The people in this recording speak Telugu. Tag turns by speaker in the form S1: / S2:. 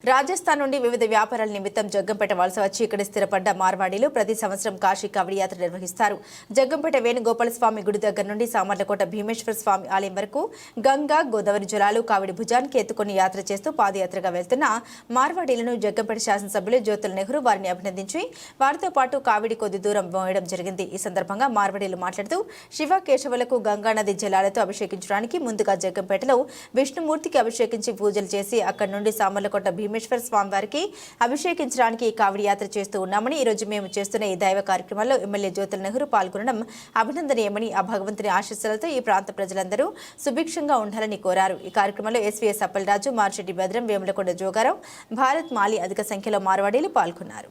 S1: రాజస్థాన్ నుండి వివిధ వ్యాపారాల నిమిత్తం జగ్గంపేట వలస వచ్చి ఇక్కడ స్థిరపడ్డ మార్వాడీలు ప్రతి సంవత్సరం కాశీ కావడి యాత్ర నిర్వహిస్తారు. జగ్గంపేట వేణుగోపాల స్వామి గుడి దగ్గర నుండి సామర్లకోట భీమేశ్వర స్వామి ఆలయం వరకు గంగా గోదావరి జలాలు కావిడి భుజానికి ఎత్తుకుని యాత్ర చేస్తూ పాదయాత్రగా వెళ్తున్న మార్వాడీలను జగ్గంపేట శాసనసభ్యులు జ్యోతుల నెహ్రూ వారిని అభినందించి వారితో పాటు కావిడి కొద్ది దూరం మోయడం జరిగింది. ఈ సందర్భంగా మార్వాడీలు మాట్లాడుతూ శివ కేశవులకు గంగానది జలాలతో అభిషేకించడానికి ముందుగా జగ్గంపేటలో విష్ణుమూర్తికి అభిషేకించి పూజలు చేసి అక్కడి నుండి సామర్లకోట భీమేశ్వర స్వామి వారికి అభిషేకించడానికి కావిడి యాత్ర చేస్తూ ఉన్నామని, ఈ రోజు మేము చేస్తున్న ఈ దైవ కార్యక్రమంలో ఎమ్మెల్యే జ్యోతుల నెహ్రూ పాల్గొనడం అభినందనీయమని, ఆ భగవంతుని ఆశీస్సులతో ఈ ప్రాంత ప్రజలందరూ సుభిక్షంగా ఉండాలని కోరారు. ఈ కార్యక్రమంలో ఎస్వీఎస్ అప్పలరాజు, మార్చెట్టి భద్రం, వేములకొండ జోగారావు, భారత్ మాలి అధిక సంఖ్యలో మార్వాడీలు పాల్గొన్నారు.